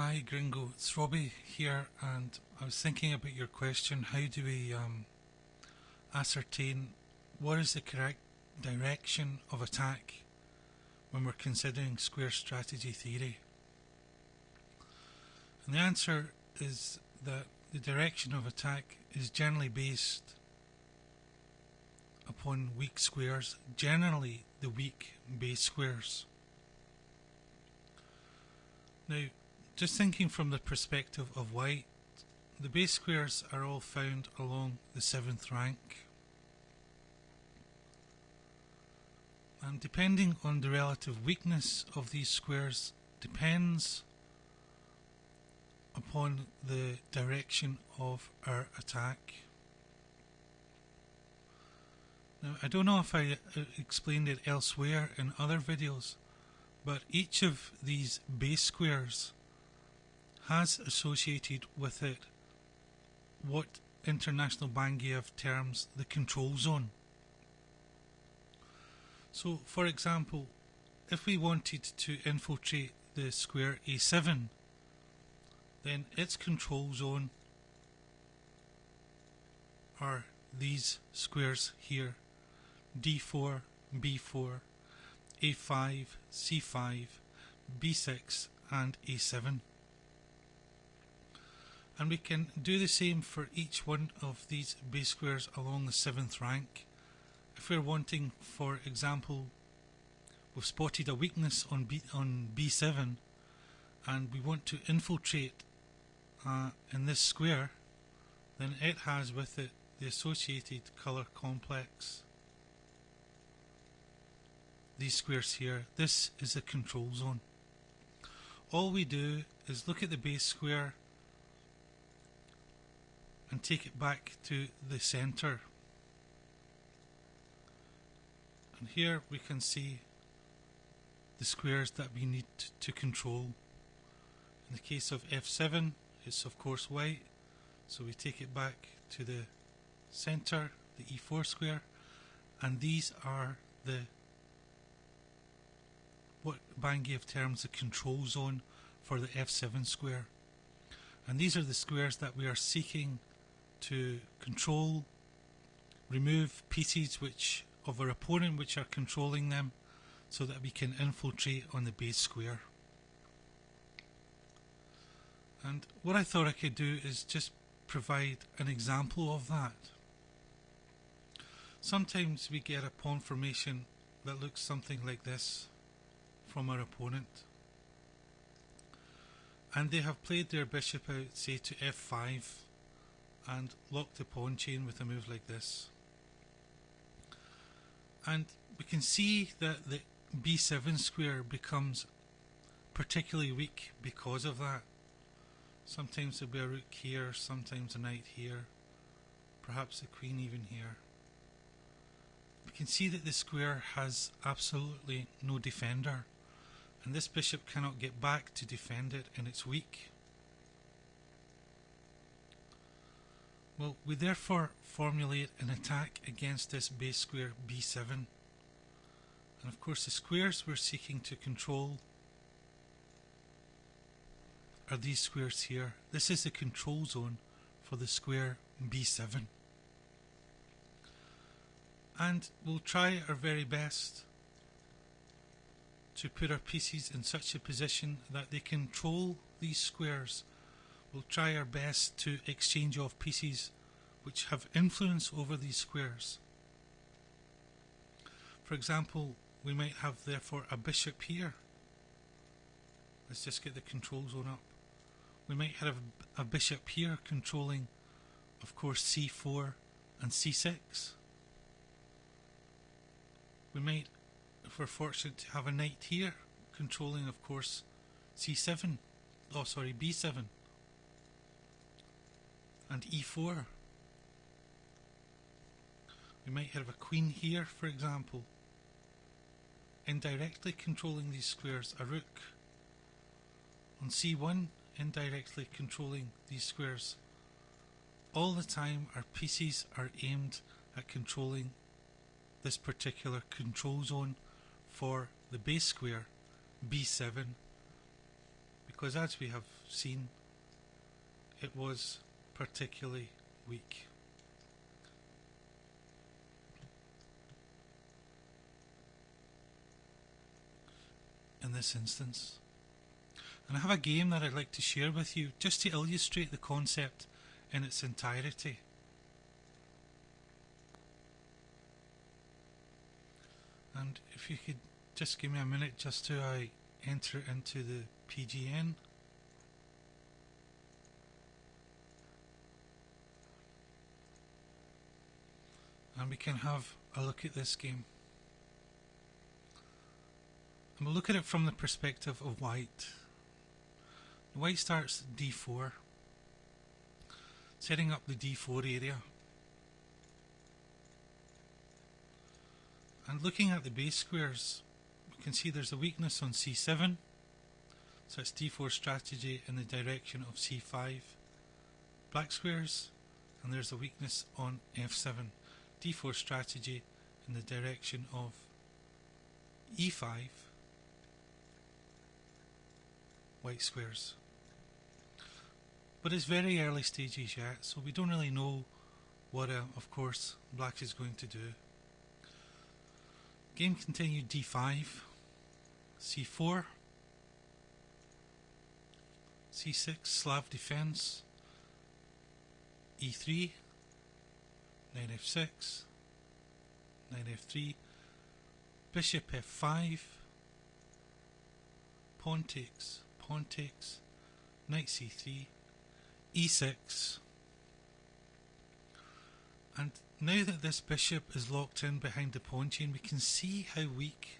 Hi Gringo, it's Robbie here, and I was thinking about your question: how do we ascertain what is the correct direction of attack when we're considering square strategy theory? And the answer is that the direction of attack is generally based upon weak squares, generally the weak base squares. Now, just thinking from the perspective of white, the base squares are all found along the 7th rank. And depending on the relative weakness of these squares depends upon the direction of our attack. Now, I don't know if I explained it elsewhere in other videos, but each of these base squares has associated with it what International Bangiav terms the control zone. So, for example, if we wanted to infiltrate the square A7, then its control zone are these squares here: D4, B4, A5, C5, B6 and A7. And we can do the same for each one of these base squares along the 7th rank. If we're wanting, for example, we've spotted a weakness on B7 and we want to infiltrate in this square, then it has with it the associated colour complex. These squares here, this is the control zone. All we do is look at the base square and take it back to the centre. And here we can see the squares that we need to control. In the case of F7, it's of course white, so we take it back to the centre, the E4 square, and these are what Bangiav terms the control zone for the F7 square. And these are the squares that we are seeking to control, remove pieces of our opponent which are controlling them, so that we can infiltrate on the base square. And what I thought I could do is just provide an example of that. Sometimes we get a pawn formation that looks something like this from our opponent, and they have played their bishop out, say, to F5 and locked the pawn chain with a move like this. And we can see that the B7 square becomes particularly weak because of that. Sometimes there'll be a rook here, sometimes a knight here, perhaps a queen even here. We can see that the square has absolutely no defender, and this bishop cannot get back to defend it, and it's weak. Well, we therefore formulate an attack against this base square B7. And of course the squares we're seeking to control are these squares here. This is the control zone for the square B7. And we'll try our very best to put our pieces in such a position that they control these squares. We'll try our best to exchange off pieces which have influence over these squares. For example, we might have therefore a bishop here. Let's just get the control zone up. We might have a bishop here controlling, of course, C4 and C6. We might, if we're fortunate, to have a knight here controlling, of course, B7 and E4. We might have a queen here, for example, indirectly controlling these squares, a rook on C1 indirectly controlling these squares. All the time our pieces are aimed at controlling this particular control zone for the base square B7, because as we have seen, it was particularly weak. In this instance. And I have a game that I'd like to share with you just to illustrate the concept in its entirety. And if you could just give me a minute just to I enter into the PGN. And we can have a look at this game. And we'll look at it from the perspective of white. White starts D4, setting up the D4 area. And looking at the base squares, we can see there's a weakness on C7, so it's D4 strategy in the direction of C5 black squares, and there's a weakness on F7, D4 strategy in the direction of E5 white squares. But it's very early stages yet, so we don't really know what, of course, black is going to do. Game continued D5, C4, C6, Slav defense, E3, knight F6, knight F3, bishop F5, pawn takes, knight C3, E6. And now that this bishop is locked in behind the pawn chain, we can see how weak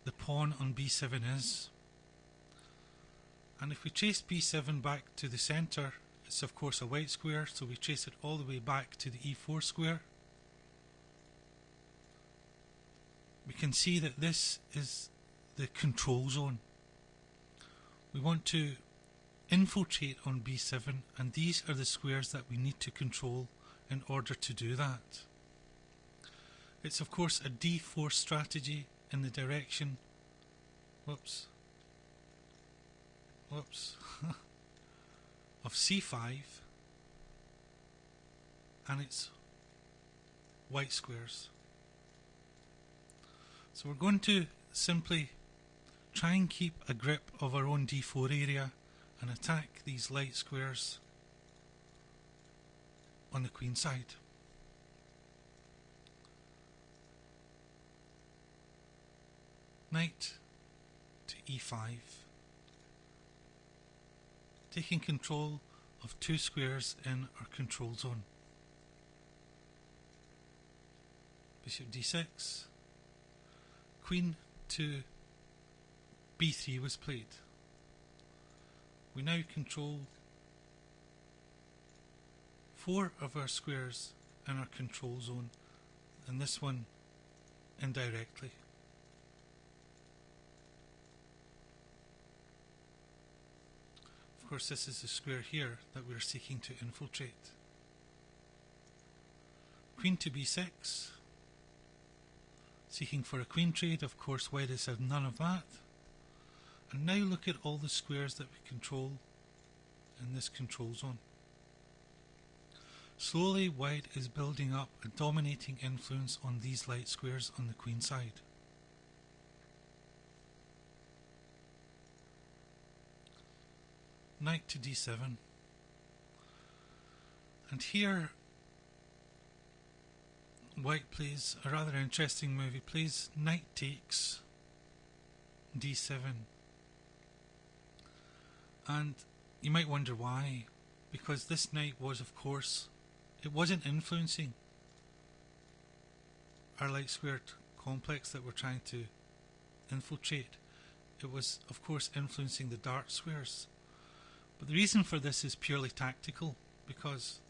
the pawn on B7 is. And if we trace B7 back to the centre, it's of course a white square, so we trace it all the way back to the E4 square. We can see that this is the control zone. We want to infiltrate on B7, and these are the squares that we need to control in order to do that. It's of course a D4 strategy in the direction of C5, and it's white squares. So we're going to simply try and keep a grip of our own D4 area and attack these light squares on the queen side. Knight to E5, taking control of two squares in our control zone. Bishop D6, queen to B3 was played. We now control four of our squares in our control zone, and this one indirectly. Of course, this is the square here that we're seeking to infiltrate. Queen to B6, seeking for a queen trade. Of course, white has had none of that. And now look at all the squares that we control in this control zone. Slowly, white is building up a dominating influence on these light squares on the queen side. Knight to D7. And here, white plays a rather interesting move. He plays knight takes D7. And you might wonder why. Because this knight was, of course, it wasn't influencing our light squared complex that we're trying to infiltrate. It was, of course, influencing the dark squares. But the reason for this is purely tactical, because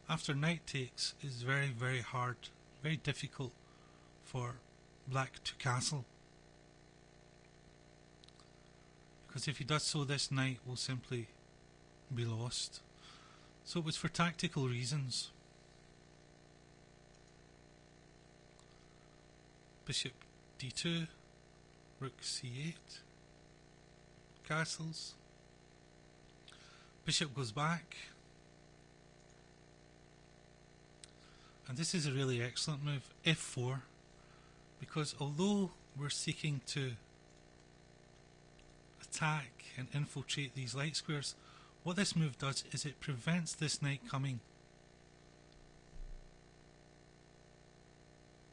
after knight takes is very, very hard, very difficult for black to castle. Because if he does so, this knight will simply be lost. So it was for tactical reasons. Bishop D2, rook C8, castles, Bishop goes back. And this is a really excellent move, f4, because although we're seeking to attack and infiltrate these light squares, what this move does is it prevents this knight coming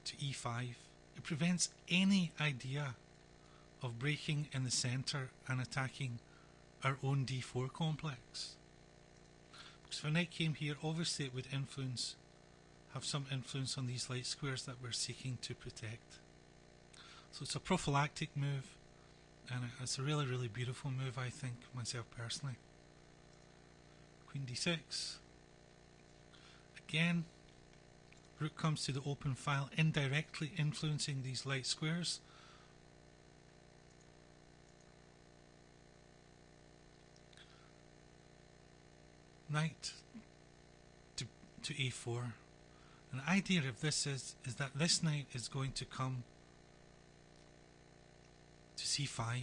to e5. It prevents any idea of breaking in the centre and attacking our own d4 complex. Because if a knight came here, obviously it would have some influence on these light squares that we're seeking to protect. So it's a prophylactic move, and it's a really, really beautiful move, I think, myself personally. Queen d6. Again, rook comes to the open file, indirectly influencing these light squares. Knight to a4. And the idea of this is that this knight is going to come to c5,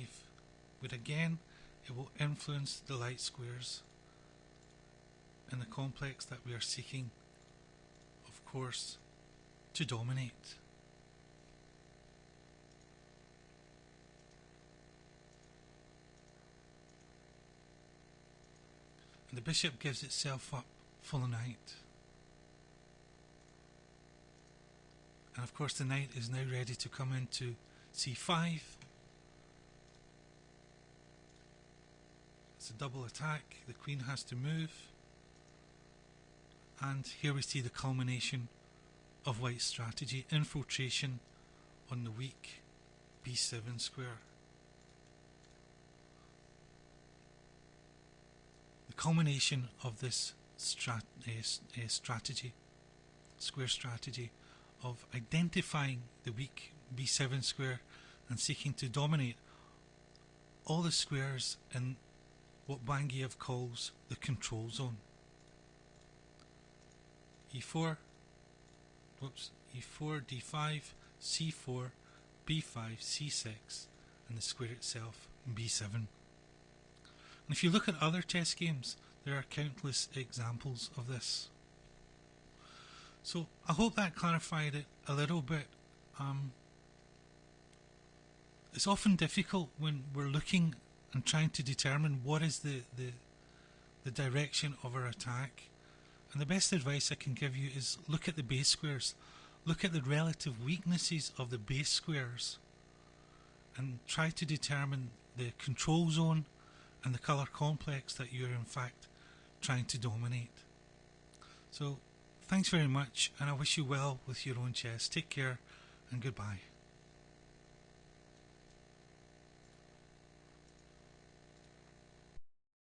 but again it will influence the light squares in the complex that we are seeking, of course, to dominate. And the bishop gives itself up for the knight. And of course the knight is now ready to come into c5. It's a double attack. The queen has to move. And here we see the culmination of white's strategy, infiltration on the weak b7 square. The culmination of this strategy, square strategy, of identifying the weak b7 square and seeking to dominate all the squares in what Bangiev calls the control zone. e4, d5, c4, b5, c6, and the square itself, b7. And if you look at other chess games, there are countless examples of this. So I hope that clarified it a little bit. It's often difficult when we're looking and trying to determine what is the direction of our attack. And the best advice I can give you is look at the base squares. Look at the relative weaknesses of the base squares and try to determine the control zone and the colour complex that you're in fact trying to dominate. So thanks very much, and I wish you well with your own chess. Take care and goodbye.